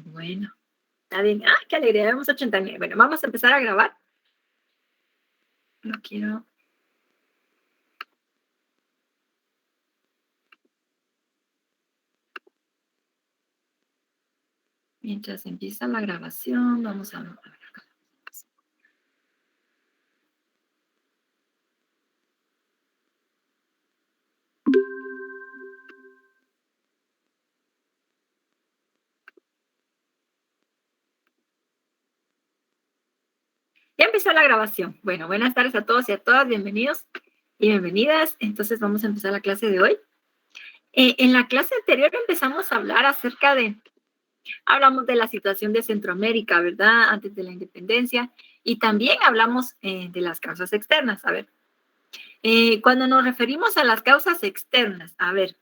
Bueno, está bien. Ah, qué alegría, vemos 89. Bueno, vamos a empezar a grabar. No quiero... Mientras empieza la grabación, vamos a ver. Ya empezó la grabación. Bueno, buenas tardes a todos y a todas, bienvenidos y bienvenidas. Entonces vamos a empezar la clase de hoy. En la clase anterior empezamos a hablar acerca de, hablamos de la situación de Centroamérica, ¿verdad? Antes de la independencia, y también hablamos de las causas externas. A ver, cuando nos referimos a las causas externas, a ver,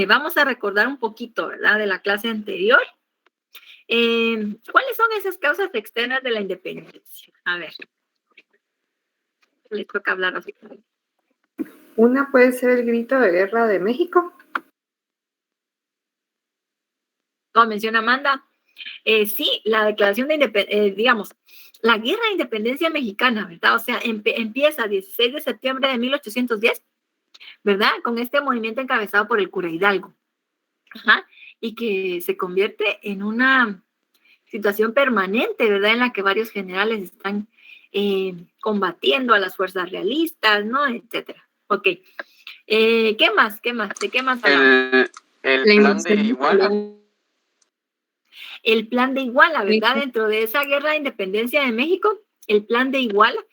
vamos a recordar un poquito, ¿verdad? De la clase anterior. ¿Cuáles son esas causas externas de la independencia? A ver, les toca hablar así. Una puede ser el grito de guerra de México. Como menciona Amanda, sí, la declaración de independencia, digamos, la guerra de independencia mexicana, ¿verdad? O sea, empieza 16 de septiembre de 1810, ¿verdad? Con este movimiento encabezado por el cura Hidalgo. Ajá. Y que se convierte en una situación permanente, ¿verdad? En la que varios generales están combatiendo a las fuerzas realistas, ¿no? Etcétera. Ok. ¿Qué más? ¿Qué más? ¿De qué más hablamos? El plan de Iguala. El plan de Iguala, ¿verdad? Dentro de esa guerra de independencia de México, el plan de Iguala,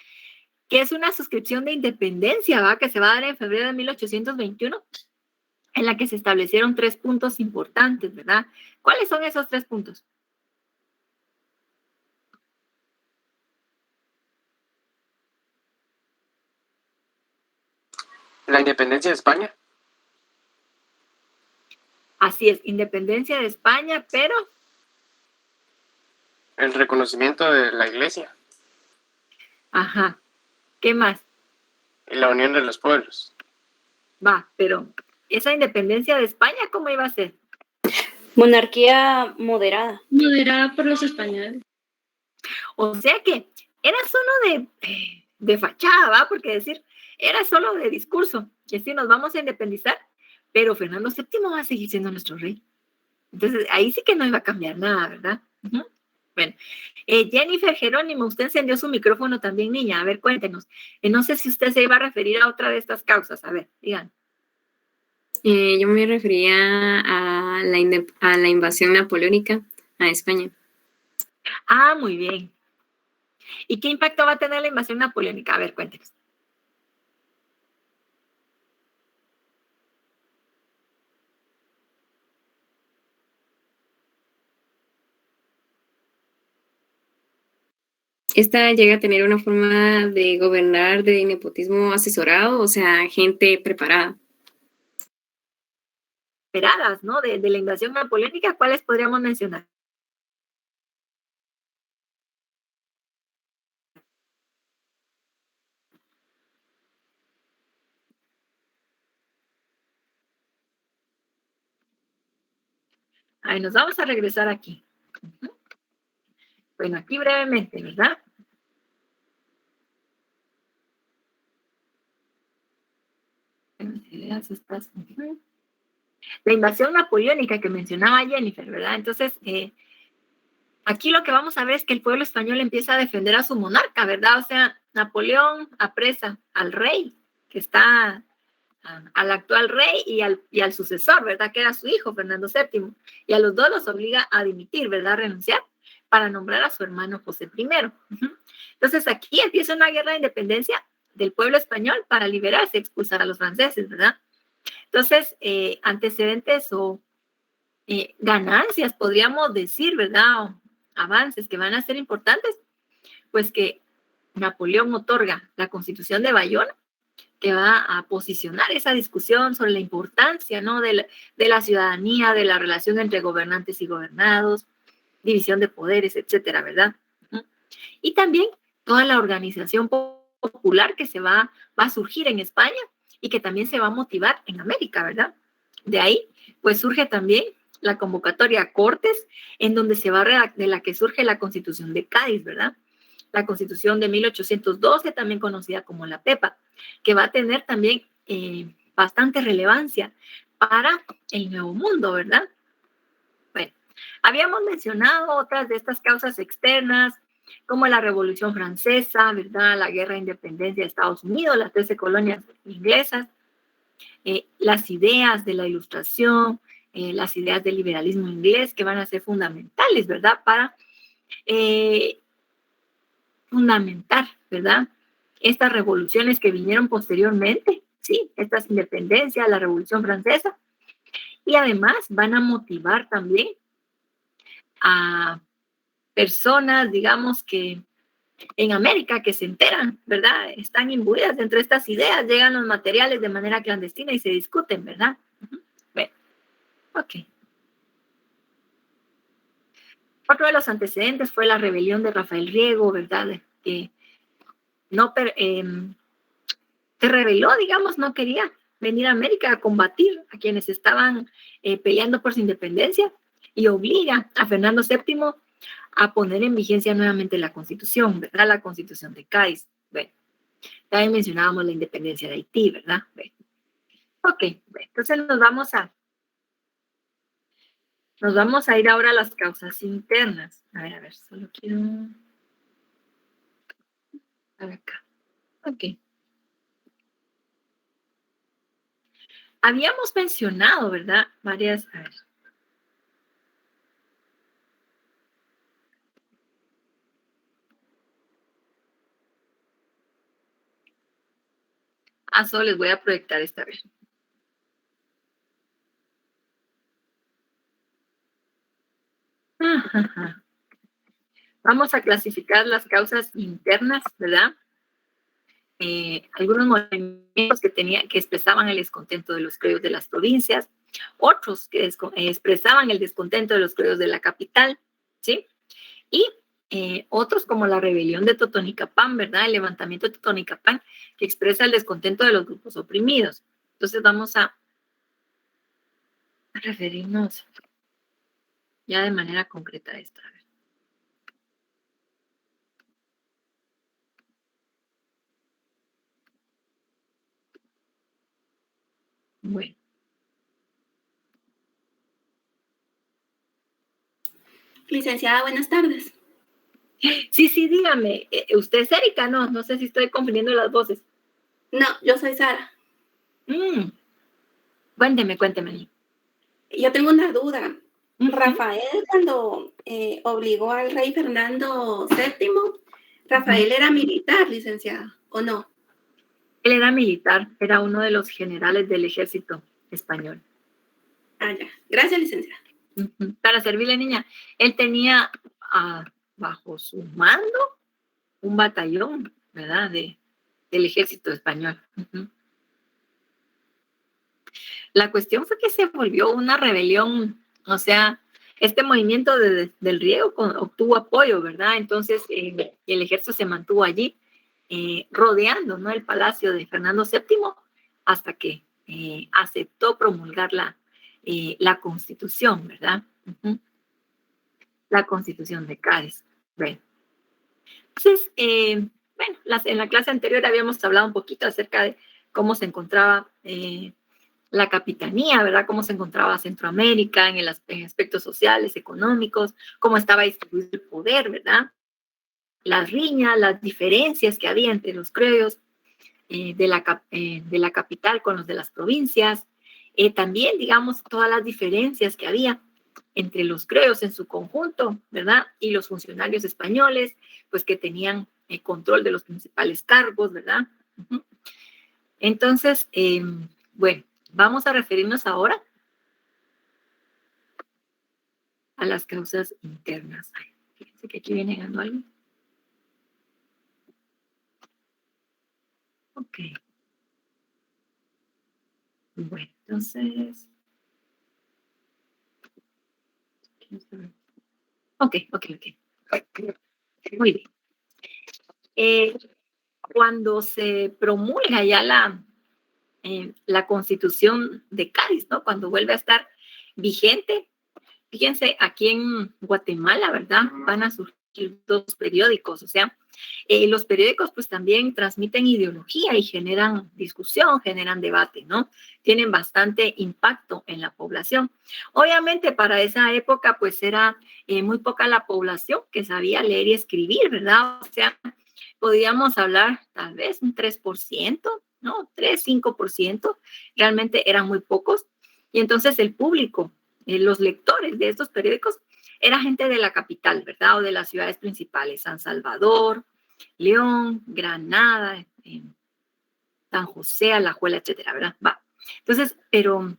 que es una suscripción de independencia, ¿va? Que se va a dar en febrero de 1821, en la que se establecieron 3 puntos importantes, ¿verdad? ¿Cuáles son esos 3 puntos? La independencia de España. Así es, independencia de España, pero... El reconocimiento de la iglesia. Ajá. ¿Qué más? Y la unión de los pueblos. Va, pero esa independencia de España, ¿cómo iba a ser? Monarquía moderada. Moderada por los españoles. O sea que era solo de fachada, ¿va? Porque decir, era solo de discurso, que sí nos vamos a independizar, pero Fernando VII va a seguir siendo nuestro rey. Entonces, ahí sí que no iba a cambiar nada, ¿verdad? Uh-huh. Bueno, Jennifer Jerónimo, usted encendió su micrófono también, niña. A ver, cuéntenos. No sé si usted se iba a referir a otra de estas causas. A ver, digan. Yo me refería a la invasión napoleónica a España. Ah, muy bien. ¿Y qué impacto va a tener la invasión napoleónica? A ver, cuéntenos. Esta llega a tener una forma de gobernar de nepotismo asesorado, o sea, gente preparada. Esperadas, ¿no? De la invasión napoleónica, ¿cuáles podríamos mencionar? Ahí nos vamos a regresar aquí. Uh-huh. Bueno, aquí brevemente, ¿verdad? Uh-huh. La invasión napoleónica que mencionaba Jennifer, ¿verdad? Entonces, aquí lo que vamos a ver es que el pueblo español empieza a defender a su monarca, ¿verdad? O sea, Napoleón apresa al rey, que está al actual rey y al sucesor, ¿verdad? Que era su hijo, Fernando VII. Y a los dos los obliga a dimitir, ¿verdad? A renunciar para nombrar a su hermano José I. Uh-huh. Entonces, aquí empieza una guerra de independencia del pueblo español para liberarse, expulsar a los franceses, ¿verdad? Entonces, antecedentes o ganancias, podríamos decir, ¿verdad? O avances que van a ser importantes, pues que Napoleón otorga la Constitución de Bayona, que va a posicionar esa discusión sobre la importancia, ¿no? de la ciudadanía, de la relación entre gobernantes y gobernados, división de poderes, etcétera, ¿verdad? Y también toda la organización popular que va a surgir en España y que también se va a motivar en América, ¿verdad? De ahí, pues surge también la convocatoria a Cortes, en donde se va de la que surge la Constitución de Cádiz, ¿verdad? La Constitución de 1812, también conocida como la PEPA, que va a tener también bastante relevancia para el Nuevo Mundo, ¿verdad? Bueno, habíamos mencionado otras de estas causas externas, como la Revolución Francesa, ¿verdad? La Guerra de Independencia de Estados Unidos, las 13 colonias inglesas, las ideas de la Ilustración, las ideas del liberalismo inglés, que van a ser fundamentales, ¿verdad? Para fundamentar, ¿verdad? Estas revoluciones que vinieron posteriormente, ¿sí? Estas independencias, la Revolución Francesa, y además van a motivar también a personas, digamos, que en América que se enteran, ¿verdad? Están imbuidas dentro de estas ideas, llegan los materiales de manera clandestina y se discuten, ¿verdad? Bueno, ok. Otro de los antecedentes fue la rebelión de Rafael Riego, ¿verdad? Que se rebeló, digamos, no quería venir a América a combatir a quienes estaban peleando por su independencia y obliga a Fernando VII a poner en vigencia nuevamente la Constitución, ¿verdad? La Constitución de Cádiz. Bueno, también mencionábamos la independencia de Haití, ¿verdad? Bueno. Ok, bueno, entonces nos vamos a ir ahora a las causas internas. A ver, solo quiero... A ver acá. Ok. Habíamos mencionado, ¿verdad? Varias... A ver. Solo les voy a proyectar esta vez. Vamos a clasificar las causas internas, ¿verdad? Algunos movimientos que expresaban el descontento de los criollos de las provincias, otros que expresaban el descontento de los criollos de la capital, ¿sí? Y otros como la rebelión de Totonicapán, ¿verdad? El levantamiento de Totonicapán, que expresa el descontento de los grupos oprimidos. Entonces vamos a referirnos ya de manera concreta a esta. Bueno. Licenciada, buenas tardes. Sí, dígame. ¿Usted es Erika? No sé si estoy confundiendo las voces. No, yo soy Sara. Cuénteme. Yo tengo una duda. Rafael, cuando obligó al rey Fernando VII, Rafael era militar, licenciada, ¿o no? Él era militar, era uno de los generales del ejército español. Ya. Gracias, licenciada. Para servirle, niña. Él tenía bajo su mando un batallón, ¿verdad? Del ejército español. La cuestión fue que se volvió una rebelión, o sea, este movimiento del Riego obtuvo apoyo, ¿verdad? Entonces el ejército se mantuvo allí rodeando, ¿no? El palacio de Fernando VII hasta que aceptó promulgar la Constitución, ¿verdad? La Constitución de Cádiz. Bueno. Entonces, en la clase anterior habíamos hablado un poquito acerca de cómo se encontraba la capitanía, ¿verdad? Cómo se encontraba Centroamérica en aspectos sociales, económicos, cómo estaba distribuido el poder, ¿verdad? Las riñas, las diferencias que había entre los criollos de la capital con los de las provincias, también, digamos, todas las diferencias que había entre los criollos en su conjunto, ¿verdad? Y los funcionarios españoles, pues que tenían el control de los principales cargos, ¿verdad? Entonces, bueno, vamos a referirnos ahora a las causas internas. Ay, fíjense que aquí viene llegando algo. Ok. Bueno, entonces... Ok. Muy bien. Cuando se promulga ya la Constitución de Cádiz, ¿no? Cuando vuelve a estar vigente, fíjense, aquí en Guatemala, ¿verdad? Van a surgir dos periódicos, o sea, los periódicos pues también transmiten ideología y generan discusión, generan debate, ¿no? Tienen bastante impacto en la población. Obviamente para esa época pues era muy poca la población que sabía leer y escribir, ¿verdad? O sea, podríamos hablar tal vez un 3%, ¿no? 3-5%, realmente eran muy pocos. Y entonces el público, los lectores de estos periódicos, era gente de la capital, ¿verdad? O de las ciudades principales, San Salvador, León, Granada, San José, Alajuela, etcétera, ¿verdad? Va. Entonces, pero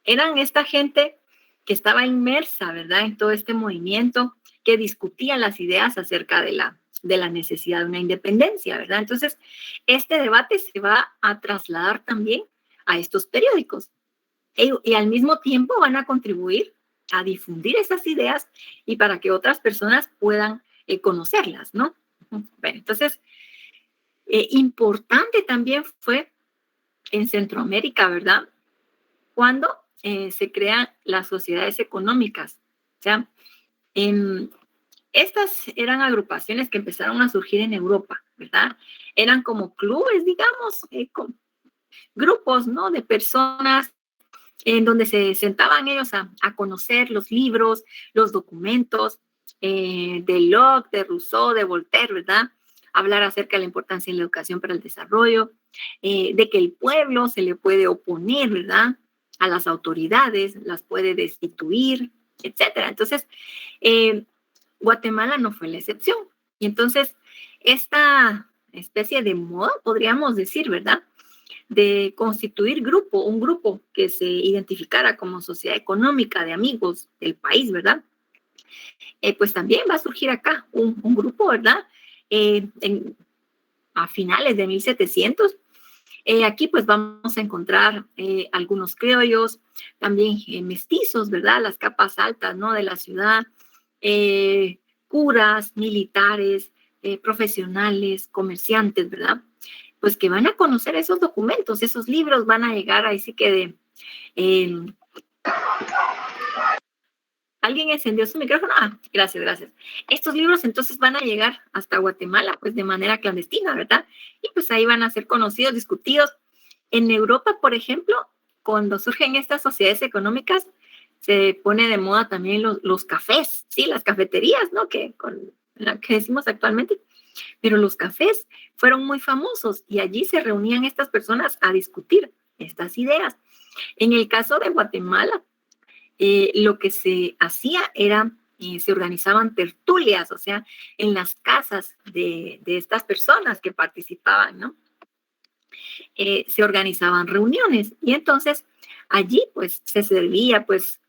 eran esta gente que estaba inmersa, ¿verdad? En todo este movimiento, que discutían las ideas acerca de la necesidad de una independencia, ¿verdad? Entonces, este debate se va a trasladar también a estos periódicos y al mismo tiempo van a contribuir a difundir esas ideas y para que otras personas puedan conocerlas, ¿no? Bueno, entonces, importante también fue en Centroamérica, ¿verdad? Cuando se crean las sociedades económicas. O sea, estas eran agrupaciones que empezaron a surgir en Europa, ¿verdad? Eran como clubes, digamos, grupos, ¿no? De personas en donde se sentaban ellos a conocer los libros, los documentos de Locke, de Rousseau, de Voltaire, ¿verdad? Hablar acerca de la importancia de la educación para el desarrollo, de que el pueblo se le puede oponer, ¿verdad? A las autoridades, las puede destituir, etcétera. Entonces, Guatemala no fue la excepción. Y entonces, esta especie de moda, podríamos decir, ¿verdad?, de constituir un grupo que se identificara como sociedad económica de amigos del país, ¿verdad? Pues también va a surgir acá un grupo, ¿verdad? A finales de 1700. Aquí pues vamos a encontrar algunos criollos, también mestizos, ¿verdad? Las capas altas, ¿no? De la ciudad, curas, militares, profesionales, comerciantes, ¿verdad? Pues que van a conocer esos documentos, esos libros van a llegar ahí sí que ¿Alguien encendió su micrófono? Ah, gracias. Estos libros entonces van a llegar hasta Guatemala, pues de manera clandestina, ¿verdad? Y pues ahí van a ser conocidos, discutidos. En Europa, por ejemplo, cuando surgen estas sociedades económicas, se pone de moda también los cafés, ¿sí? Las cafeterías, ¿no? Que decimos actualmente. Pero los cafés fueron muy famosos y allí se reunían estas personas a discutir estas ideas. En el caso de Guatemala, lo que se hacía era, se organizaban tertulias, o sea, en las casas de estas personas que participaban, ¿no? Se organizaban reuniones y entonces allí pues se servía pues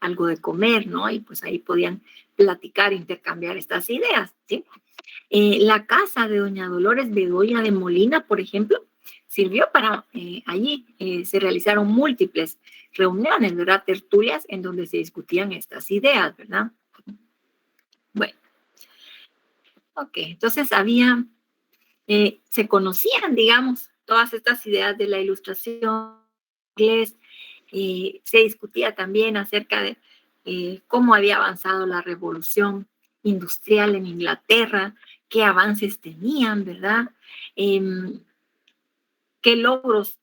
algo de comer, ¿no? Y pues ahí podían platicar, intercambiar estas ideas, ¿sí? La casa de doña Dolores Bedoya de Molina, por ejemplo, sirvió para, allí se realizaron múltiples reuniones, ¿verdad? Tertulias en donde se discutían estas ideas, ¿verdad? Bueno, ok, entonces se conocían, digamos, todas estas ideas de la ilustración inglés, se discutía también acerca de cómo había avanzado la revolución industrial en Inglaterra, qué avances tenían, ¿verdad? Qué logros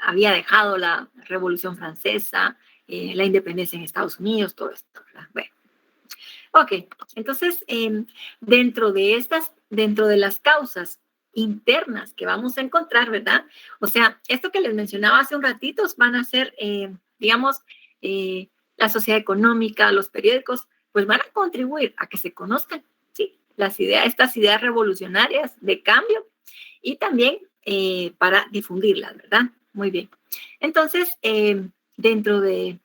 había dejado la Revolución Francesa, la independencia en Estados Unidos, todo esto, ¿verdad? Bueno, ok, entonces, dentro de las causas internas que vamos a encontrar, ¿verdad? O sea, esto que les mencionaba hace un ratito van a ser, digamos, la sociedad económica, los periódicos, pues van a contribuir a que se conozcan, ¿sí? Estas ideas revolucionarias de cambio y también para difundirlas, ¿verdad? Muy bien. Entonces, dentro de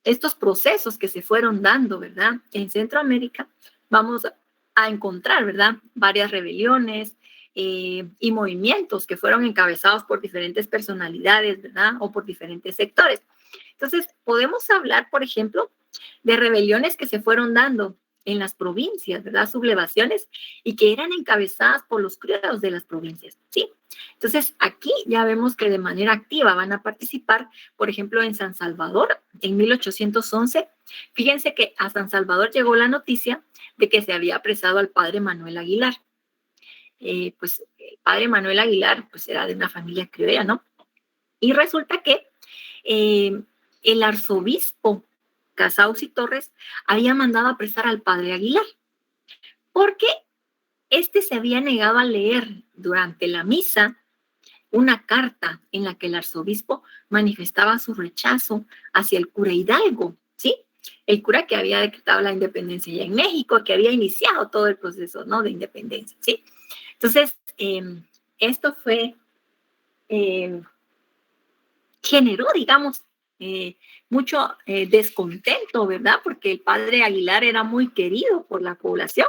estos procesos que se fueron dando, ¿verdad? En Centroamérica vamos a encontrar, ¿verdad? Varias rebeliones y movimientos que fueron encabezados por diferentes personalidades, ¿verdad? O por diferentes sectores. Entonces, podemos hablar, por ejemplo, de rebeliones que se fueron dando en las provincias, ¿verdad? Sublevaciones y que eran encabezadas por los criados de las provincias, ¿sí? Entonces, aquí ya vemos que de manera activa van a participar, por ejemplo, en San Salvador, en 1811. Fíjense que a San Salvador llegó la noticia de que se había apresado al padre Manuel Aguilar. Pues el padre Manuel Aguilar pues era de una familia criolla, ¿no? Y resulta que el arzobispo Casauzi Torres había mandado a apresar al padre Aguilar, porque este se había negado a leer durante la misa una carta en la que el arzobispo manifestaba su rechazo hacia el cura Hidalgo, ¿sí? El cura que había decretado la independencia ya en México, que había iniciado todo el proceso, ¿no?, de independencia, ¿sí? Entonces, esto fue, generó, digamos, mucho descontento, ¿verdad? Porque el padre Aguilar era muy querido por la población.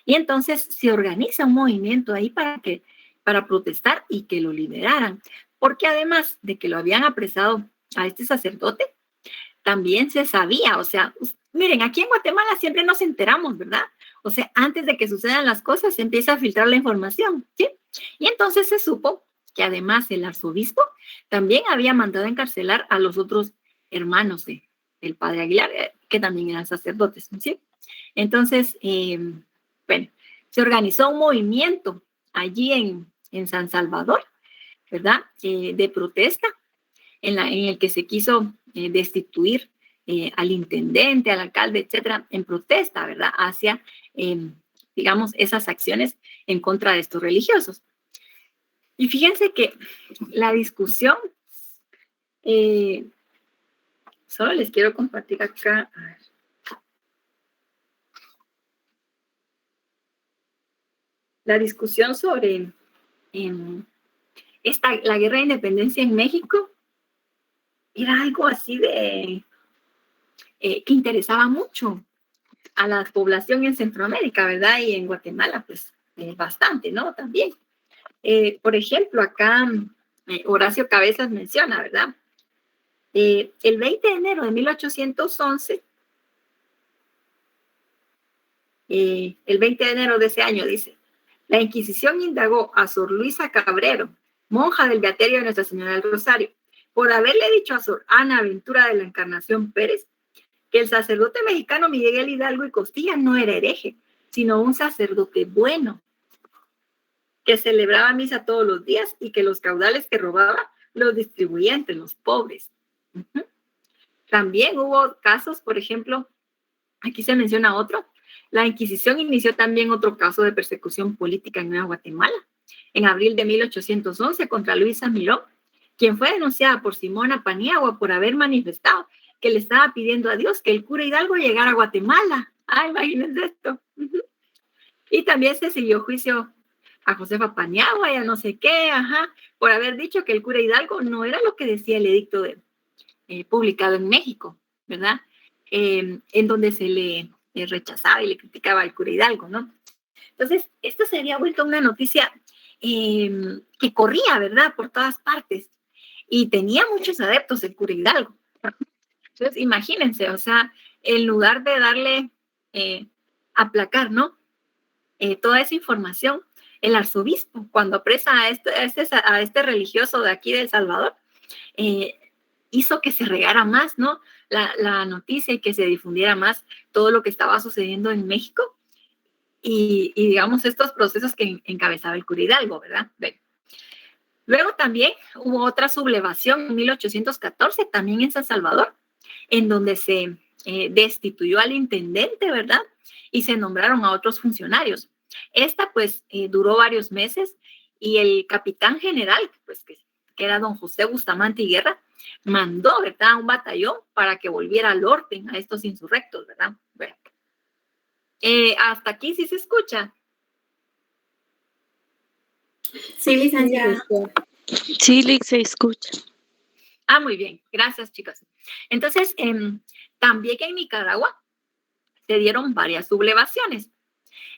Y entonces se organiza un movimiento ahí para protestar y que lo liberaran. Porque además de que lo habían apresado a este sacerdote, también se sabía, o sea, miren, aquí en Guatemala siempre nos enteramos, ¿verdad? O sea, antes de que sucedan las cosas, se empieza a filtrar la información, ¿sí? Y entonces se supo que además el arzobispo también había mandado encarcelar a los otros hermanos del padre Aguilar, que también eran sacerdotes, ¿sí? Entonces, bueno, se organizó un movimiento allí en San Salvador, ¿verdad? De protesta, en el que se quiso destituir al intendente, al alcalde, etcétera, en protesta, ¿verdad? Hacia, digamos, esas acciones en contra de estos religiosos. Y fíjense que la discusión, solo les quiero compartir acá, a ver. La discusión sobre la guerra de independencia en México era algo así de que interesaba mucho a la población en Centroamérica, ¿verdad? Y en Guatemala, pues bastante, ¿no? También. Por ejemplo, acá Horacio Cabezas menciona, ¿verdad? El 20 de enero de 1811, el 20 de enero de ese año, dice, la Inquisición indagó a Sor Luisa Cabrero, monja del Beaterio de Nuestra Señora del Rosario, por haberle dicho a Sor Ana Ventura de la Encarnación Pérez que el sacerdote mexicano Miguel Hidalgo y Costilla no era hereje, sino un sacerdote bueno, que celebraba misa todos los días y que los caudales que robaba los distribuía entre los pobres. Uh-huh. También hubo casos, por ejemplo, aquí se menciona otro, la Inquisición inició también otro caso de persecución política en Nueva Guatemala, en abril de 1811 contra Luisa Miró, quien fue denunciada por Simona Paniagua por haber manifestado que le estaba pidiendo a Dios que el cura Hidalgo llegara a Guatemala. Ah, imagínense esto. Uh-huh. Y también se siguió juicio a Josefa Paniagua y a no sé qué, por haber dicho que el cura Hidalgo no era lo que decía el edicto publicado en México, ¿verdad? En donde se le rechazaba y le criticaba al cura Hidalgo, ¿no? Entonces, esto se había vuelto una noticia que corría, ¿verdad?, por todas partes. Y tenía muchos adeptos el cura Hidalgo. Entonces, imagínense, o sea, en lugar de darle, aplacar, ¿no?, toda esa información, el arzobispo, cuando apresa a este religioso de aquí de El Salvador, hizo que se regara más, ¿no?, la noticia y que se difundiera más todo lo que estaba sucediendo en México y digamos, estos procesos que encabezaba el cura Hidalgo, ¿verdad? Bueno. Luego también hubo otra sublevación en 1814, también en San Salvador, en donde se destituyó al intendente, ¿verdad? Y se nombraron a otros funcionarios. Esta, pues, duró varios meses y el capitán general, pues, que era don José Bustamante y Guerra, mandó, ¿verdad?, un batallón para que volviera al orden a estos insurrectos, ¿verdad? Bueno. Hasta aquí sí se escucha. Sí, licenciada. Sí, Lick, se escucha. Ah, muy bien. Gracias, chicas. Entonces, también en Nicaragua se dieron varias sublevaciones.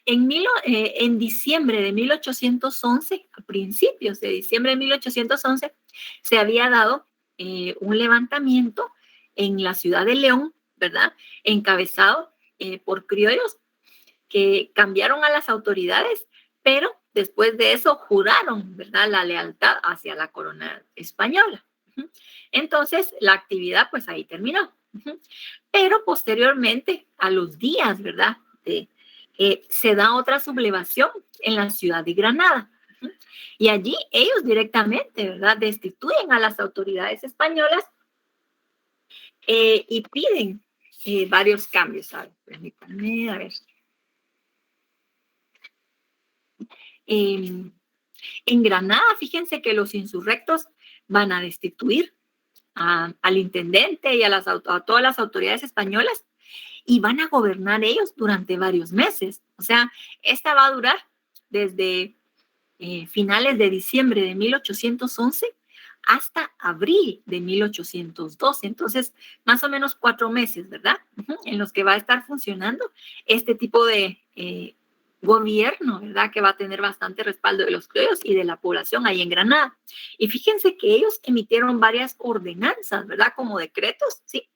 En diciembre de 1811, a principios de diciembre de 1811, se había dado un levantamiento en la ciudad de León, ¿verdad?, encabezado por criollos que cambiaron a las autoridades, pero después de eso juraron, ¿verdad?, la lealtad hacia la corona española. Entonces, la actividad pues ahí terminó. Pero posteriormente, a los días, ¿verdad?, se da otra sublevación en la ciudad de Granada. Y allí ellos directamente, ¿verdad?, destituyen a las autoridades españolas y piden varios cambios. A ver, permítanme, a ver. En Granada, fíjense que los insurrectos van a destituir al intendente y a todas las autoridades españolas y van a gobernar ellos durante varios meses. O sea, esta va a durar desde finales de diciembre de 1811 hasta abril de 1812. Entonces, más o menos 4 meses, ¿verdad? En los que va a estar funcionando este tipo de gobierno, ¿verdad?, que va a tener bastante respaldo de los criollos y de la población ahí en Granada. Y fíjense que ellos emitieron varias ordenanzas, ¿verdad?, como decretos, ¿sí?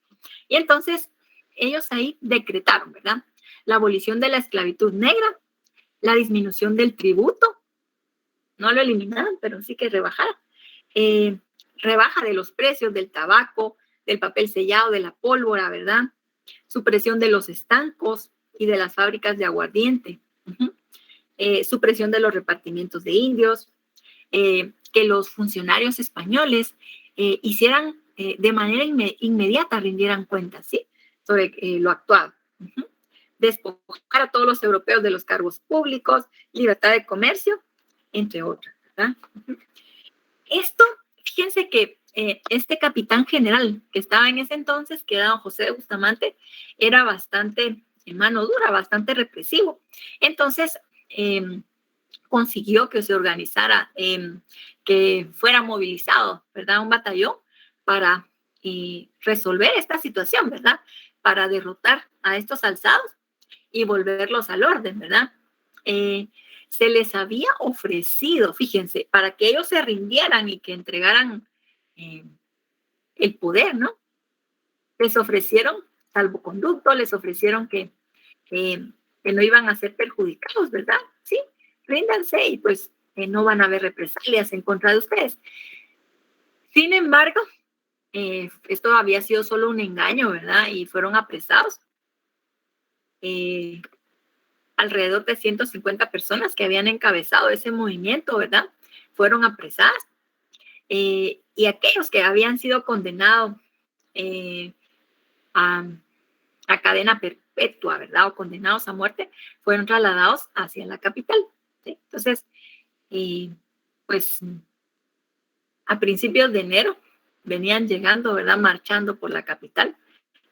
Y entonces ellos ahí decretaron, ¿verdad?, la abolición de la esclavitud negra, la disminución del tributo, no lo eliminaron, pero sí que rebajaron, rebaja de los precios del tabaco, del papel sellado, de la pólvora, ¿verdad?, supresión de los estancos y de las fábricas de aguardiente, supresión de los repartimientos de indios, que los funcionarios españoles hicieran de manera inmediata, rindieran cuentas, ¿sí?, sobre lo actuado. Despojar a todos los europeos de los cargos públicos, libertad de comercio, entre otras, ¿verdad? Esto, fíjense que este capitán general que estaba en ese entonces, que era don José de Bustamante, era bastante mano dura, bastante represivo. Entonces, consiguió que se organizara, que fuera movilizado, ¿verdad?, un batallón para resolver esta situación, ¿verdad?, para derrotar a estos alzados y volverlos al orden, ¿verdad? Se les había ofrecido, fíjense, para que ellos se rindieran y que entregaran el poder, ¿no? Les ofrecieron salvoconducto, les ofrecieron que no iban a ser perjudicados, ¿verdad? Sí, ríndanse y pues no van a haber represalias en contra de ustedes. Sin embargo, esto había sido solo un engaño, ¿verdad? Y fueron apresados. Alrededor de 150 personas que habían encabezado ese movimiento, ¿verdad?, fueron apresadas. Y aquellos que habían sido condenados a cadena perpetua, ¿verdad?, o condenados a muerte, fueron trasladados hacia la capital, ¿sí? Entonces, pues, a principios de enero venían llegando, ¿verdad?, marchando por la capital,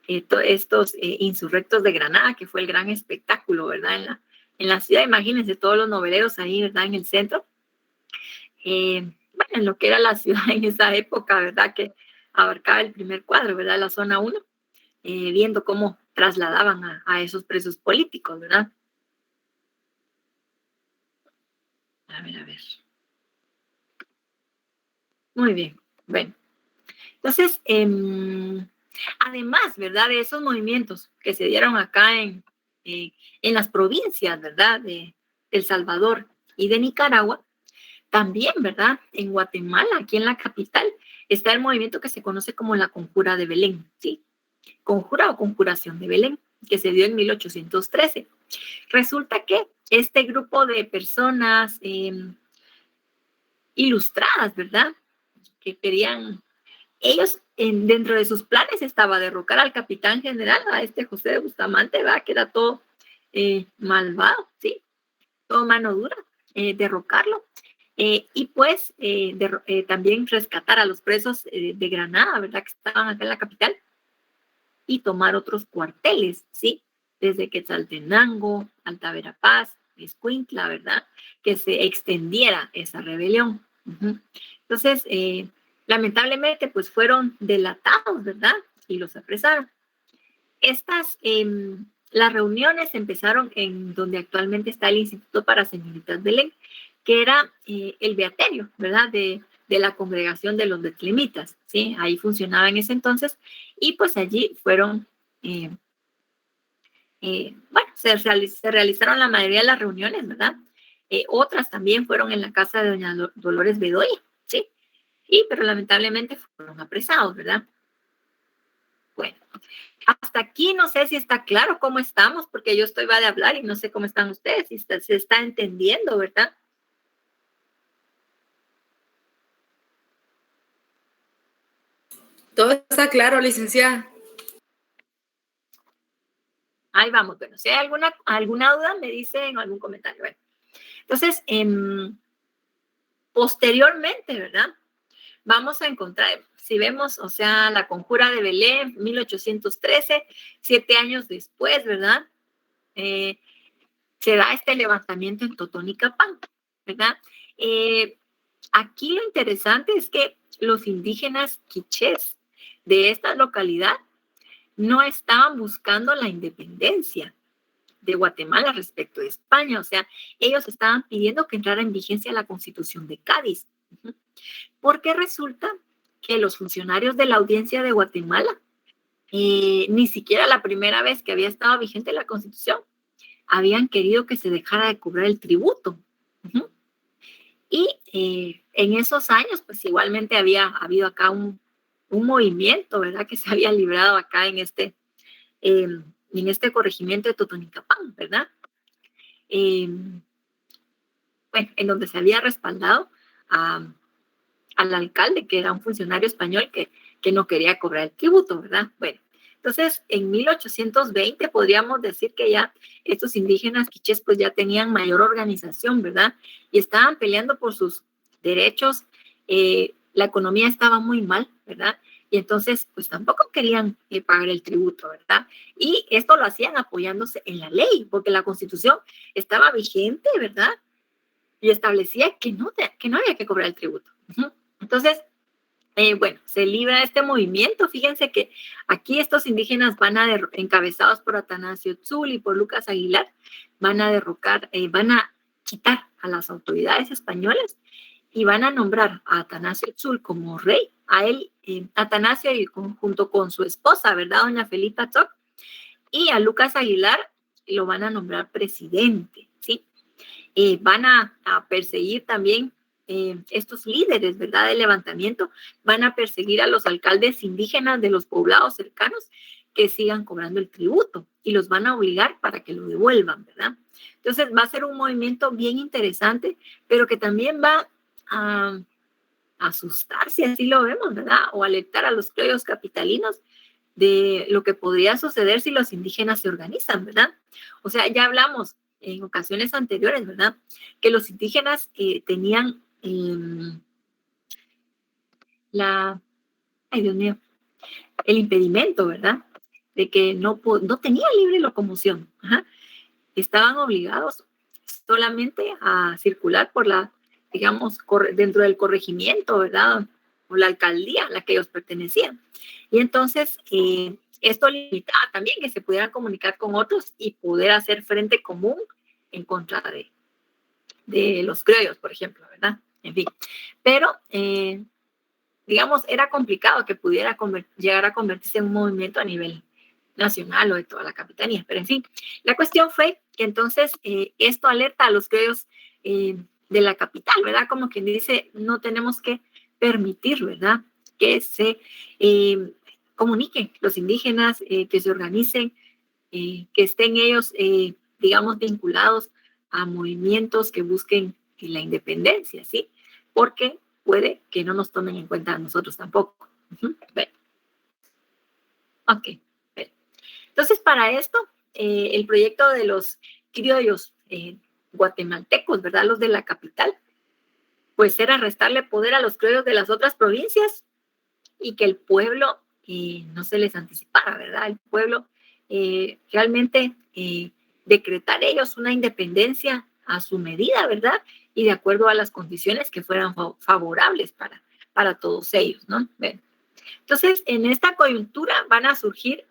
estos insurrectos de Granada, que fue el gran espectáculo, ¿verdad?, en la ciudad. Imagínense todos los noveleros ahí, ¿verdad?, en el centro. Bueno, en lo que era la ciudad en esa época, ¿verdad?, que abarcaba el primer cuadro, ¿verdad?, la zona 1, viendo cómo trasladaban a esos presos políticos, ¿verdad? A ver. Muy bien, bueno. Entonces, además, ¿verdad?, de esos movimientos que se dieron acá en las provincias, ¿verdad?, de El Salvador y de Nicaragua, también, ¿verdad?, en Guatemala, aquí en la capital, está el movimiento que se conoce como la Conjura de Belén, ¿sí? Conjura o Conjuración de Belén, que se dio en 1813. Resulta que este grupo de personas ilustradas, ¿verdad?, que querían, ellos dentro de sus planes estaba derrocar al capitán general, a este José de Bustamante, ¿verdad?, que era todo malvado, ¿sí?, todo mano dura, derrocarlo. Y pues también rescatar a los presos de Granada, ¿verdad?, que estaban acá en la capital, y tomar otros cuarteles, ¿sí?, desde Quetzaltenango, Alta Verapaz, Escuintla, ¿verdad?, que se extendiera esa rebelión. Entonces, lamentablemente, pues fueron delatados, ¿verdad?, y los apresaron. Las reuniones empezaron en donde actualmente está el Instituto para Señoritas Belén, que era el beaterio, ¿verdad?, de la congregación de los betlemitas, ¿sí? Ahí funcionaba en ese entonces, y pues allí fueron, bueno, se realizaron la mayoría de las reuniones, ¿verdad? Otras también fueron en la casa de doña Dolores Bedoya, ¿sí? Pero lamentablemente fueron apresados, ¿verdad? Bueno, hasta aquí no sé si está claro cómo estamos, porque yo va de hablar y no sé cómo están ustedes, si se está entendiendo, ¿verdad? Todo está claro, licenciada. Ahí vamos. Bueno, si hay alguna duda, me dicen algún comentario. Bueno, entonces, posteriormente, ¿verdad? Vamos a encontrar, si vemos, o sea, la conjura de Belén, 1813, 7 años después, ¿verdad? Se da este levantamiento en Totonicapán, ¿verdad? Aquí lo interesante es que los indígenas quichés de esta localidad no estaban buscando la independencia de Guatemala respecto de España, o sea, ellos estaban pidiendo que entrara en vigencia la Constitución de Cádiz, porque resulta que los funcionarios de la Audiencia de Guatemala, ni siquiera la primera vez que había estado vigente la Constitución, habían querido que se dejara de cobrar el tributo. Y en esos años, pues igualmente había habido acá un movimiento, ¿verdad? Que se había librado acá en este corregimiento de Totonicapán, ¿verdad? Bueno, en donde se había respaldado al alcalde, que era un funcionario español que no quería cobrar el tributo, ¿verdad? Bueno, entonces en 1820 podríamos decir que ya estos indígenas quichés pues ya tenían mayor organización, ¿verdad? Y estaban peleando por sus derechos. La economía estaba muy mal, ¿verdad? Y entonces pues tampoco querían pagar el tributo, ¿verdad? Y esto lo hacían apoyándose en la ley, porque la Constitución estaba vigente, ¿verdad? Y establecía que no había que cobrar el tributo. Entonces, bueno, se libra este movimiento. Fíjense que aquí estos indígenas encabezados por Atanasio Tzul y por Lucas Aguilar, van a derrocar, van a quitar a las autoridades españolas y van a nombrar a Atanasio Tzul como rey. A él, Atanasio, junto con su esposa, ¿verdad? Doña Felipa Tzok, y a Lucas Aguilar lo van a nombrar presidente, ¿sí? Van a perseguir también estos líderes, ¿verdad? Del levantamiento, van a perseguir a los alcaldes indígenas de los poblados cercanos que sigan cobrando el tributo y los van a obligar para que lo devuelvan, ¿verdad? Entonces va a ser un movimiento bien interesante, pero que también va a asustar, si así lo vemos, ¿verdad? O alertar a los criollos capitalinos de lo que podría suceder si los indígenas se organizan, ¿verdad? O sea, ya hablamos en ocasiones anteriores, ¿verdad? Que los indígenas tenían ay Dios mío, el impedimento, ¿verdad? De que no tenían libre locomoción. Estaban obligados solamente a circular por digamos, dentro del corregimiento, ¿verdad? O la alcaldía a la que ellos pertenecían. Y entonces, esto limitaba también que se pudieran comunicar con otros y poder hacer frente común en contra de los criollos, por ejemplo, ¿verdad? En fin, pero, digamos, era complicado que pudiera llegar a convertirse en un movimiento a nivel nacional o de toda la capitanía, pero en fin, la cuestión fue que entonces esto alerta a los criollos de la capital, ¿verdad? Como quien dice, no tenemos que permitir, ¿verdad? Que se comuniquen los indígenas, que se organicen, que estén ellos, digamos, vinculados a movimientos que busquen la independencia, ¿sí? Porque puede que no nos tomen en cuenta a nosotros tampoco. Bueno. Ok. Bueno. Entonces, para esto, el proyecto de los criollos guatemaltecos, ¿verdad? Los de la capital, pues era restarle poder a los criollos de las otras provincias y que el pueblo no se les anticipara, ¿verdad? El pueblo realmente decretar ellos una independencia a su medida, ¿verdad? Y de acuerdo a las condiciones que fueran favorables para todos ellos, ¿no? Bueno, entonces, en esta coyuntura van a surgir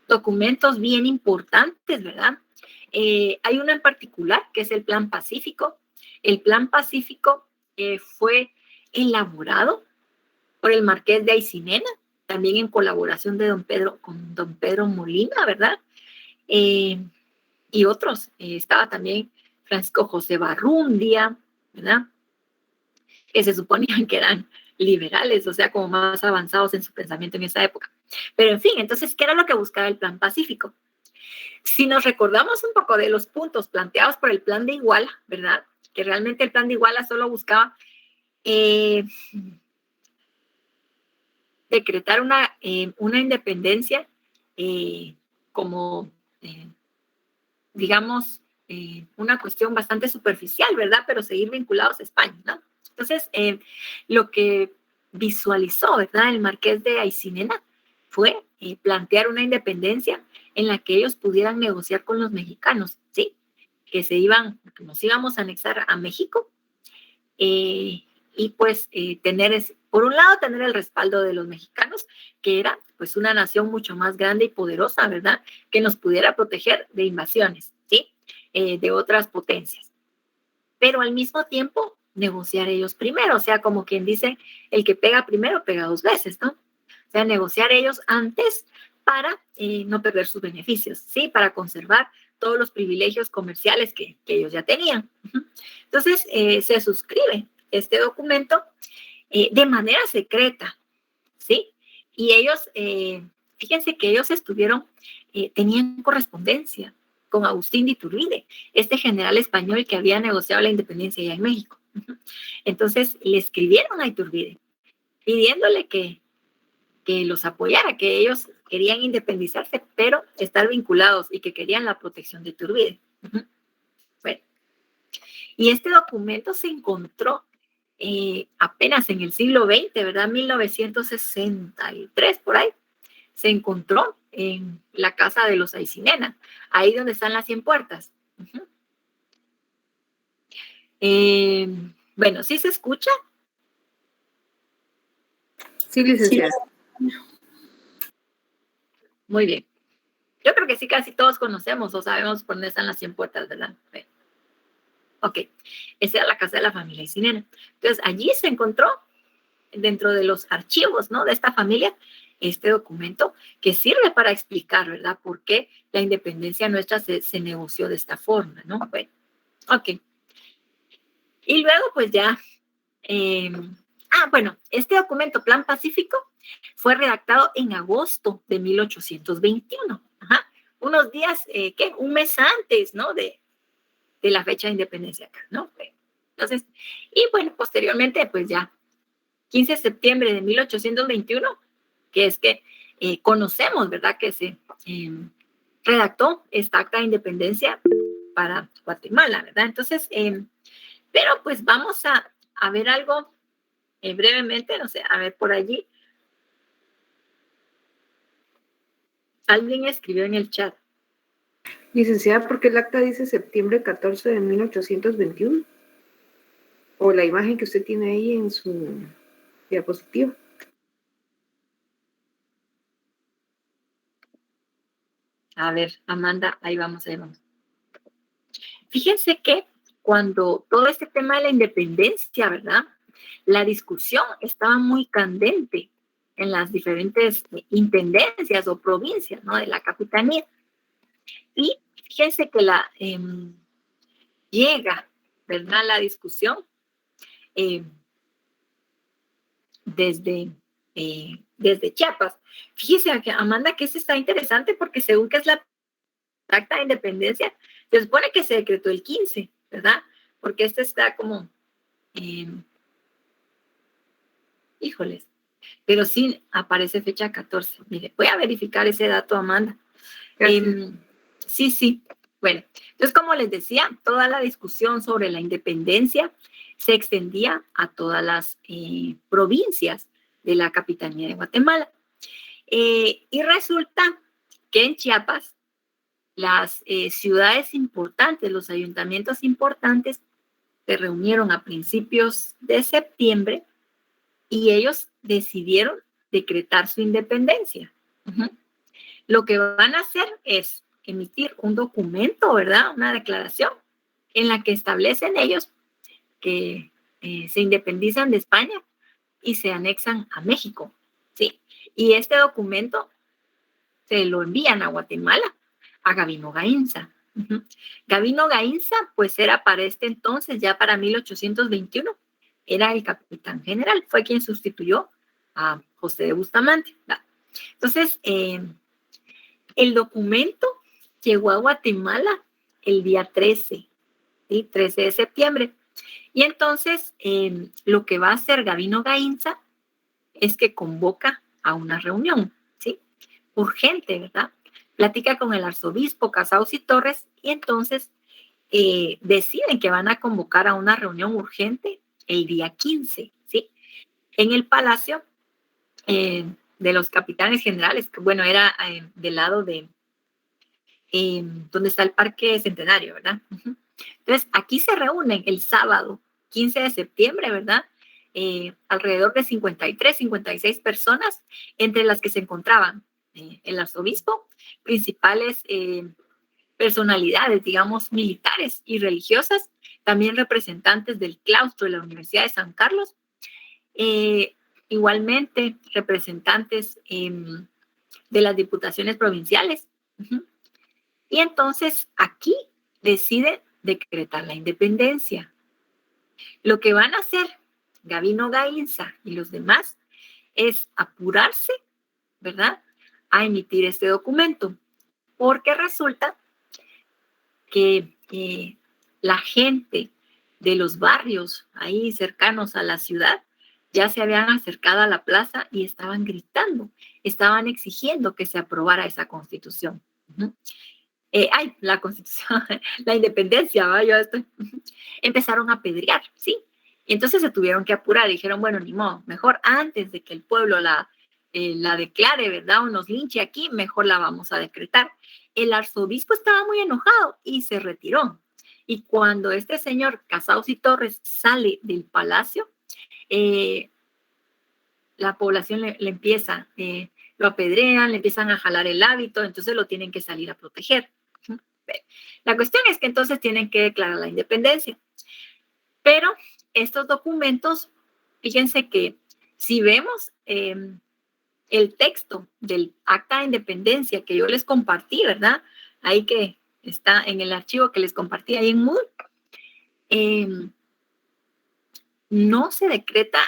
documentos bien importantes, ¿verdad? Hay uno en particular que es el Plan Pacífico. El Plan Pacífico fue elaborado por el Marqués de Aycinena, también en colaboración con don Pedro Molina, ¿verdad? y otros. Estaba también Francisco José Barrundia, ¿verdad? Que se suponían que eran liberales, o sea, como más avanzados en su pensamiento en esa época. Pero en fin, entonces, ¿qué era lo que buscaba el Plan Pacífico? Si nos recordamos un poco de los puntos planteados por el Plan de Iguala, ¿verdad? Que realmente el Plan de Iguala solo buscaba decretar una independencia como, digamos, una cuestión bastante superficial, ¿verdad? Pero seguir vinculados a España, ¿no? Entonces, lo que visualizó, ¿verdad? El marqués de Aycinena fue plantear una independencia en la que ellos pudieran negociar con los mexicanos, ¿sí? Que nos íbamos a anexar a México y pues por un lado, tener el respaldo de los mexicanos, que era pues una nación mucho más grande y poderosa, ¿verdad? Que nos pudiera proteger de invasiones, ¿sí? De otras potencias. Pero al mismo tiempo, negociar ellos primero, o sea, como quien dice, el que pega primero pega dos veces, ¿no? O sea, negociar ellos antes para no perder sus beneficios, ¿sí? Para conservar todos los privilegios comerciales que ellos ya tenían. Entonces, se suscribe este documento de manera secreta, ¿sí? Y ellos, fíjense que ellos tenían correspondencia con Agustín de Iturbide, este general español que había negociado la independencia allá en México. Entonces, le escribieron a Iturbide, pidiéndole que los apoyara, que ellos querían independizarse, pero estar vinculados y que querían la protección de Iturbide. Bueno, y este documento se encontró apenas en el siglo XX, ¿verdad? 1963, por ahí, se encontró en la casa de los Aycinena, ahí donde están las 100 puertas. Bueno, ¿sí se escucha? Sí, licenciada. Muy bien. Yo creo que sí, casi todos conocemos o sabemos por dónde están las 100 puertas, ¿verdad? Ok, esa era la casa de la familia Aycinena. Entonces, allí se encontró, dentro de los archivos, ¿no? De esta familia, este documento que sirve para explicar, ¿verdad? Por qué la independencia nuestra se negoció de esta forma, ¿no? Bueno, ok. Y luego, pues ya, bueno, este documento, Plan Pacífico, fue redactado en agosto de 1821, unos días, un mes antes, ¿no? De la fecha de independencia acá, ¿no? Entonces, y bueno, posteriormente, pues ya, 15 de septiembre de 1821, que es que conocemos, ¿verdad? Que se redactó esta acta de independencia para Guatemala, ¿verdad? Entonces, pero pues vamos a ver algo brevemente, no sé, a ver por allí. Alguien escribió en el chat. Licenciada, ¿por qué el acta dice septiembre 14 de 1821? O la imagen que usted tiene ahí en su diapositiva. A ver, Amanda, ahí vamos. Fíjense que cuando todo este tema de la independencia, ¿verdad? La discusión estaba muy candente en las diferentes intendencias o provincias, ¿no? De la capitanía. Y fíjense que llega, ¿verdad? La discusión desde Chiapas. Fíjese, Amanda, que esto está interesante porque según que es la acta de independencia, se supone que se decretó el 15, ¿verdad? Porque este está como, híjoles, pero sí aparece fecha 14. Mire, voy a verificar ese dato, Amanda. Sí. Bueno, entonces, como les decía, toda la discusión sobre la independencia se extendía a todas las provincias de la capitanía de Guatemala. Y resulta que en Chiapas, las ciudades importantes, los ayuntamientos importantes, se reunieron a principios de septiembre y ellos decidieron decretar su independencia. Lo que van a hacer es emitir un documento, ¿verdad? Una declaración en la que establecen ellos que se independizan de España y se anexan a México, ¿sí? Y este documento se lo envían a Guatemala, a Gabino Gainza, Ujú. Gavino Gainza, pues era para este entonces, ya para 1821, era el capitán general, fue quien sustituyó a José de Bustamante. ¿Va? Entonces, el documento llegó a Guatemala el día 13, ¿sí? 13 de septiembre. Y entonces, lo que va a hacer Gavino Gainza es que convoca a una reunión, ¿sí? Urgente, ¿verdad? Platica con el arzobispo Casaus y Torres y entonces deciden que van a convocar a una reunión urgente el día 15, ¿sí? En el palacio de los capitanes generales, que bueno, era del lado de donde está el Parque Centenario, ¿verdad? Uh-huh. Entonces, aquí se reúnen el sábado 15 de septiembre, ¿verdad? Alrededor de 53, 56 personas, entre las que se encontraban el arzobispo, principales personalidades, digamos, militares y religiosas, también representantes del claustro de la Universidad de San Carlos, igualmente representantes de las diputaciones provinciales. Uh-huh. Y entonces aquí decide decretar la independencia. Lo que van a hacer Gavino Gainza y los demás es apurarse, ¿verdad?, a emitir este documento, porque resulta que la gente de los barrios ahí cercanos a la ciudad ya se habían acercado a la plaza y estaban gritando, estaban exigiendo que se aprobara esa constitución. Uh-huh. La constitución, la independencia, ¿va? Yo estoy. Empezaron a apedrear, ¿sí? Y entonces se tuvieron que apurar, dijeron, bueno, ni modo, mejor antes de que el pueblo la declare, ¿verdad? O nos linche aquí, mejor la vamos a decretar. El arzobispo estaba muy enojado y se retiró. Y cuando este señor Casaus y Torres sale del palacio, la población le empieza, lo apedrean, le empiezan a jalar el hábito, entonces lo tienen que salir a proteger. La cuestión es que entonces tienen que declarar la independencia. Pero estos documentos, fíjense que si vemos el texto del acta de independencia que yo les compartí, ¿verdad? Ahí que está en el archivo que les compartí ahí en Moodle, no se decreta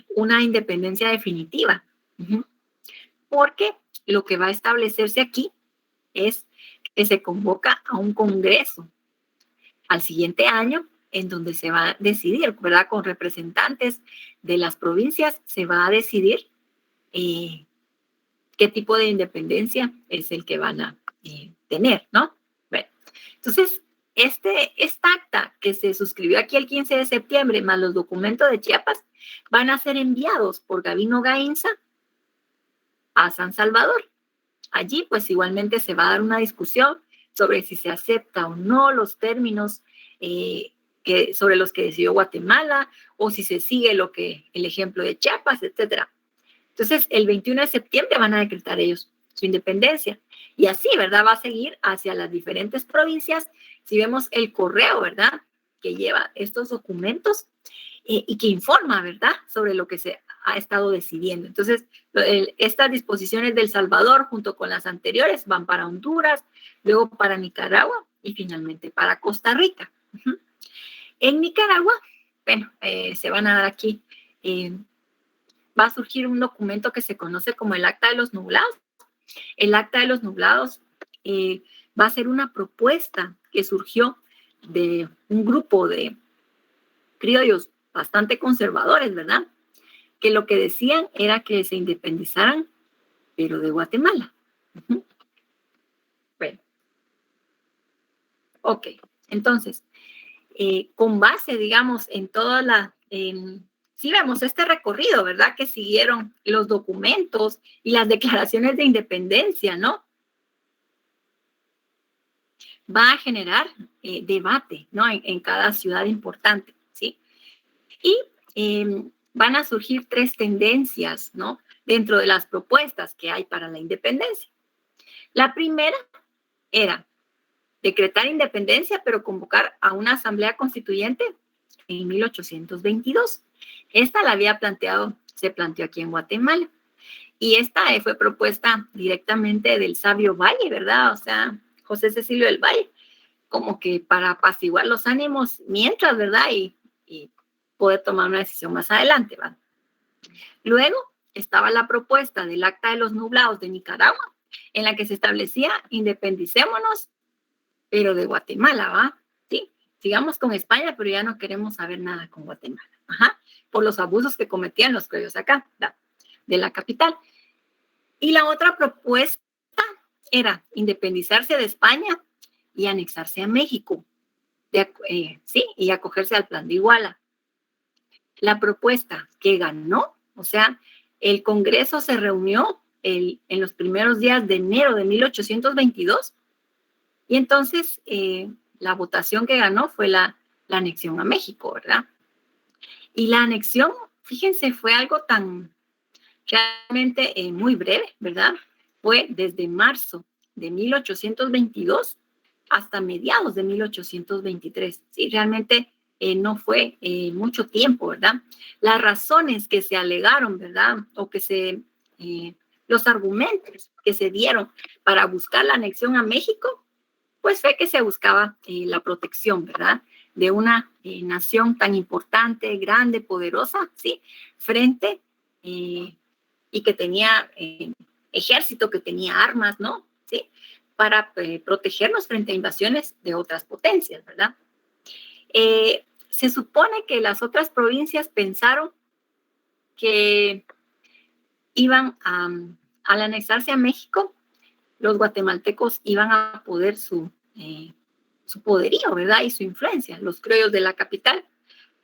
una independencia definitiva, porque lo que va a establecerse aquí es que se convoca a un congreso al siguiente año en donde se va a decidir, ¿verdad? Con representantes de las provincias se va a decidir qué tipo de independencia es el que van a tener, ¿no? Bueno, entonces, esta acta que se suscribió aquí el 15 de septiembre, más los documentos de Chiapas, van a ser enviados por Gavino Gainza a San Salvador. Allí, pues, igualmente se va a dar una discusión sobre si se acepta o no los términos sobre los que decidió Guatemala, o si se sigue el ejemplo de Chiapas, etcétera. Entonces, el 21 de septiembre van a decretar ellos su independencia. Y así, ¿verdad? Va a seguir hacia las diferentes provincias. Si vemos el correo, ¿verdad?, que lleva estos documentos y que informa, ¿verdad?, sobre lo que se ha estado decidiendo. Entonces, estas disposiciones del Salvador, junto con las anteriores, van para Honduras, luego para Nicaragua y finalmente para Costa Rica. Uh-huh. En Nicaragua, bueno, se van a dar aquí, va a surgir un documento que se conoce como el Acta de los Nublados. El Acta de los Nublados va a ser una propuesta que surgió de un grupo de criollos bastante conservadores, ¿verdad?, que lo que decían era que se independizaran, pero de Guatemala. Uh-huh. Bueno. Ok, entonces, con base, digamos, en toda sí vemos este recorrido, ¿verdad?, que siguieron los documentos y las declaraciones de independencia, ¿no? Va a generar debate, ¿no?, en cada ciudad importante, ¿sí? Y van a surgir 3 tendencias, ¿no?, dentro de las propuestas que hay para la independencia. La primera era decretar independencia, pero convocar a una asamblea constituyente en 1822. Esta se planteó aquí en Guatemala. Y esta fue propuesta directamente del sabio Valle, ¿verdad? O sea, José Cecilio del Valle, como que para apaciguar los ánimos mientras, ¿verdad? Y poder tomar una decisión más adelante, ¿verdad? Luego estaba la propuesta del Acta de los Nublados de Nicaragua, en la que se establecía independicémonos, pero de Guatemala, ¿va? Sí, sigamos con España, pero ya no queremos saber nada con Guatemala, ajá, por los abusos que cometían los criollos acá, ¿va? De la capital. Y la otra propuesta era independizarse de España y anexarse a México, sí, y acogerse al Plan de Iguala. La propuesta que ganó, o sea, el Congreso se reunió en los primeros días de enero de 1822 y entonces la votación que ganó fue la anexión a México, ¿verdad? Y la anexión, fíjense, fue algo tan realmente muy breve, ¿verdad? Fue desde marzo de 1822 hasta mediados de 1823. Sí, realmente no fue mucho tiempo, ¿verdad? Las razones que se alegaron, ¿verdad? O que los argumentos que se dieron para buscar la anexión a México, pues fue que se buscaba la protección, ¿verdad? De una nación tan importante, grande, poderosa, ¿sí? Frente y que tenía ejército, que tenía armas, ¿no? ¿Sí? Para protegernos frente a invasiones de otras potencias, ¿verdad? Se supone que las otras provincias pensaron que iban al anexarse a México, los guatemaltecos iban a poder su poderío, ¿verdad? Y su influencia, los criollos de la capital.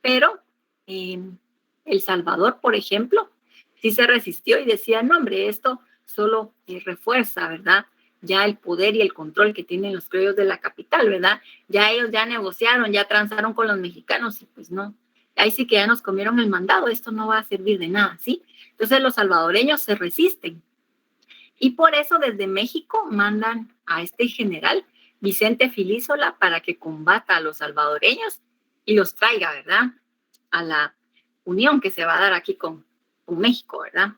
Pero El Salvador, por ejemplo, sí se resistió y decía, no, hombre, esto solo refuerza, ¿verdad? Ya el poder y el control que tienen los criollos de la capital, ¿verdad? Ya ellos ya negociaron, ya transaron con los mexicanos y pues no, ahí sí que ya nos comieron el mandado, esto no va a servir de nada, ¿sí? Entonces los salvadoreños se resisten. Y por eso desde México mandan a este general, Vicente Filísola, para que combata a los salvadoreños y los traiga, ¿verdad? A la unión que se va a dar aquí con México, ¿verdad?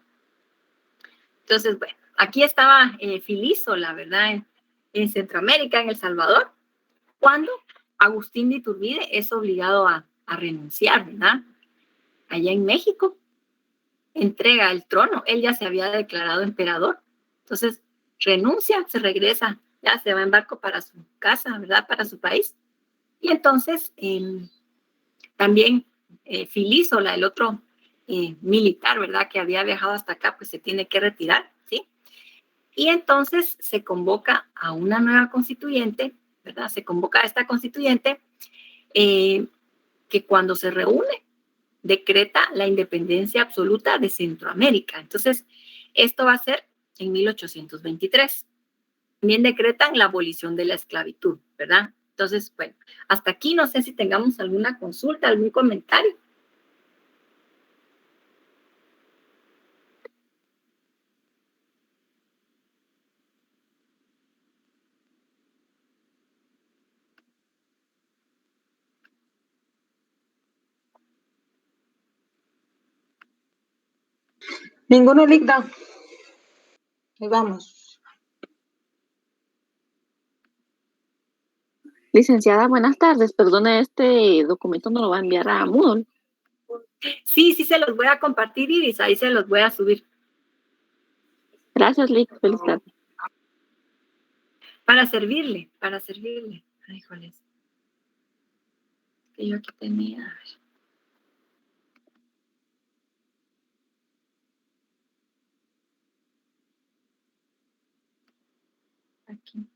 Entonces, bueno, aquí estaba Filísola, ¿verdad? En Centroamérica, en El Salvador, cuando Agustín de Iturbide es obligado a renunciar, ¿verdad? Allá en México, entrega el trono, él ya se había declarado emperador, entonces renuncia, se regresa, ya se va en barco para su casa, ¿verdad? Para su país. Y entonces también Filísola, el otro militar, ¿verdad? Que había viajado hasta acá, pues se tiene que retirar, ¿sí? Y entonces se convoca a una nueva constituyente, ¿verdad? Se convoca a esta constituyente que cuando se reúne decreta la independencia absoluta de Centroamérica. Entonces, esto va a ser en 1823. También decretan la abolición de la esclavitud, ¿verdad? Entonces, bueno, hasta aquí no sé si tengamos alguna consulta, algún comentario. Ninguno, Ligda. Ahí vamos. Licenciada, buenas tardes. Perdone, este documento no lo va a enviar a Moodle. Sí, se los voy a compartir, Iris, ahí se los voy a subir. Gracias, Lick. Feliz tarde. Para servirle. Ay, híjoles. Que yo aquí tenía. Aquí.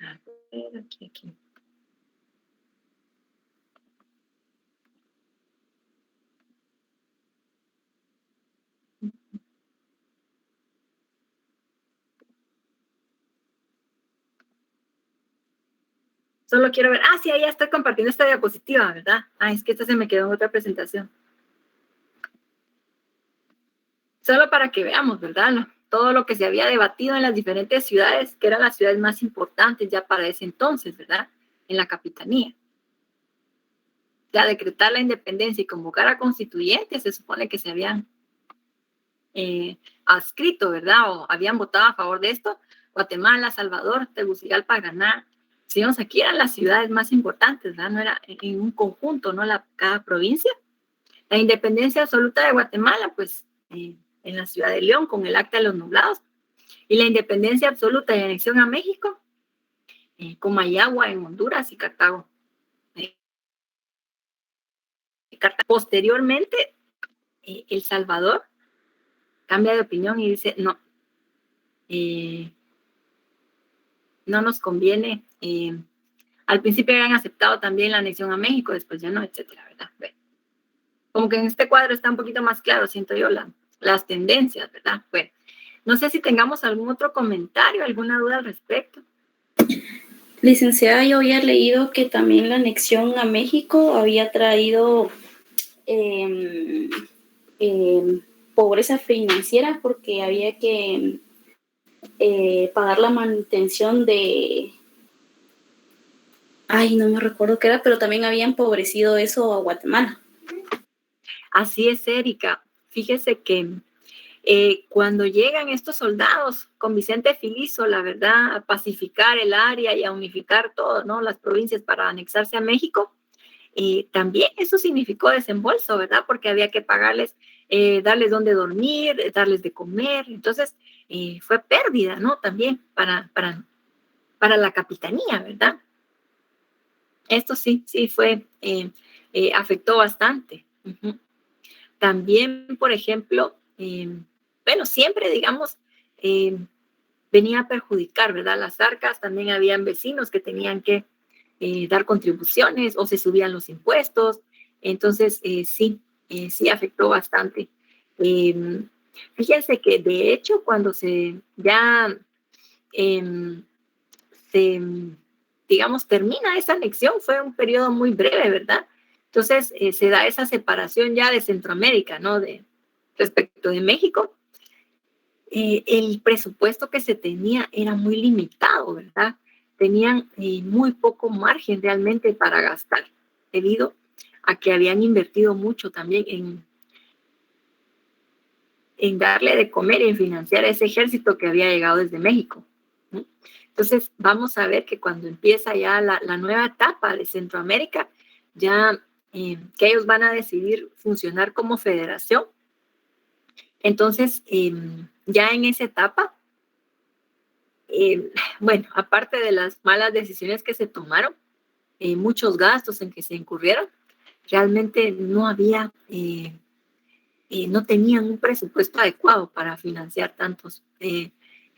A ver, aquí. Solo quiero ver, sí, ahí ya estoy compartiendo esta diapositiva, ¿verdad? Es que esta se me quedó en otra presentación. Solo para que veamos, ¿verdad? Todo lo que se había debatido en las diferentes ciudades, que eran las ciudades más importantes ya para ese entonces, ¿verdad? En la capitanía. Ya decretar la independencia y convocar a constituyentes, se supone que se habían adscrito, ¿verdad? O habían votado a favor de esto. Guatemala, Salvador, Tegucigalpa, Granada. Si vemos aquí eran las ciudades más importantes, ¿verdad? No era en un conjunto, ¿no? Cada provincia. La independencia absoluta de Guatemala, pues, en la ciudad de León, con el Acta de los Nublados. Y la independencia absoluta y anexión a México, con Mayagua en Honduras y Cartago. Posteriormente, El Salvador cambia de opinión y dice, no, no nos conviene. Al principio habían aceptado también la anexión a México, después ya no, etcétera, ¿verdad? Bueno, como que en este cuadro está un poquito más claro, siento yo, las tendencias, ¿verdad? Bueno, no sé si tengamos algún otro comentario, alguna duda al respecto. Licenciada, yo había leído que también la anexión a México había traído pobreza financiera porque había que pagar la manutención de... no me recuerdo qué era, pero también había empobrecido eso a Guatemala. Así es, Erika. Fíjese que cuando llegan estos soldados con Vicente Filizo, la verdad, a pacificar el área y a unificar todo, ¿no? Las provincias para anexarse a México, también eso significó desembolso, ¿verdad? Porque había que pagarles, darles donde dormir, darles de comer. Entonces, fue pérdida, ¿no? También para la capitanía, ¿verdad? Esto sí fue, afectó bastante. Uh-huh. También, por ejemplo, siempre, digamos, venía a perjudicar, ¿verdad? Las arcas, también habían vecinos que tenían que dar contribuciones o se subían los impuestos. Entonces, sí afectó bastante. Fíjense que, de hecho, cuando digamos, termina esa anexión, fue un periodo muy breve, ¿verdad? Entonces, se da esa separación ya de Centroamérica, ¿no? Respecto de México. El presupuesto que se tenía era muy limitado, ¿verdad? Tenían muy poco margen realmente para gastar, debido a que habían invertido mucho también en darle de comer y en financiar a ese ejército que había llegado desde México, ¿no? Entonces, vamos a ver que cuando empieza ya la nueva etapa de Centroamérica, ya que ellos van a decidir funcionar como federación. Entonces, ya en esa etapa, aparte de las malas decisiones que se tomaron, muchos gastos en que se incurrieron, realmente no había, no tenían un presupuesto adecuado para financiar tantos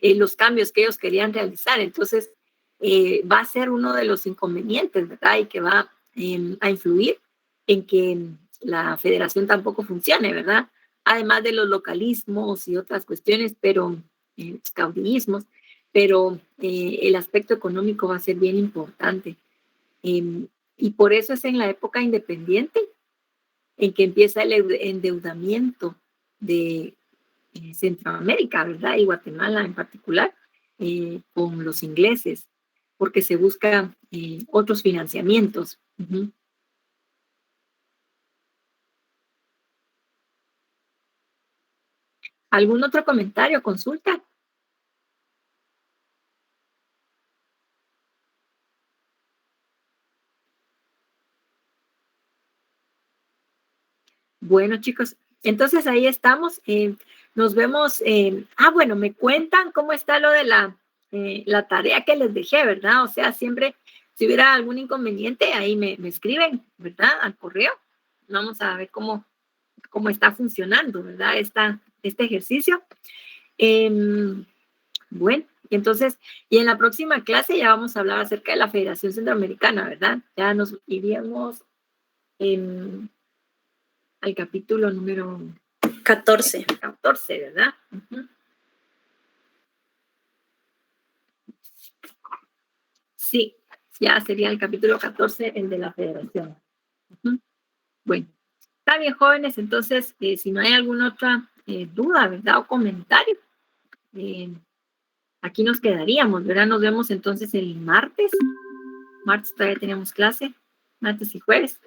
los cambios que ellos querían realizar. Entonces, va a ser uno de los inconvenientes, ¿verdad? Y que va a influir en que la federación tampoco funcione, ¿verdad? Además de los localismos y otras cuestiones, pero caudillismos, pero el aspecto económico va a ser bien importante. Y por eso es en la época independiente en que empieza el endeudamiento de Centroamérica, ¿verdad? Y Guatemala en particular, con los ingleses, porque se buscan otros financiamientos. Uh-huh. ¿Algún otro comentario, consulta? Bueno, chicos, entonces ahí estamos. Nos vemos. Me cuentan cómo está lo de la tarea que les dejé, ¿verdad? O sea, siempre, si hubiera algún inconveniente, ahí me escriben, ¿verdad? Al correo. Vamos a ver cómo está funcionando, ¿verdad? Este ejercicio. Entonces, y en la próxima clase ya vamos a hablar acerca de la Federación Centroamericana, ¿verdad? Ya nos iríamos al capítulo número 14, ¿verdad? Uh-huh. Sí, Ya sería el capítulo 14, el de la federación. Bueno, está bien, jóvenes, entonces, si no hay alguna otra duda, ¿verdad? O comentario, aquí nos quedaríamos, ¿verdad? Nos vemos entonces el martes. Martes todavía tenemos clase, martes y jueves.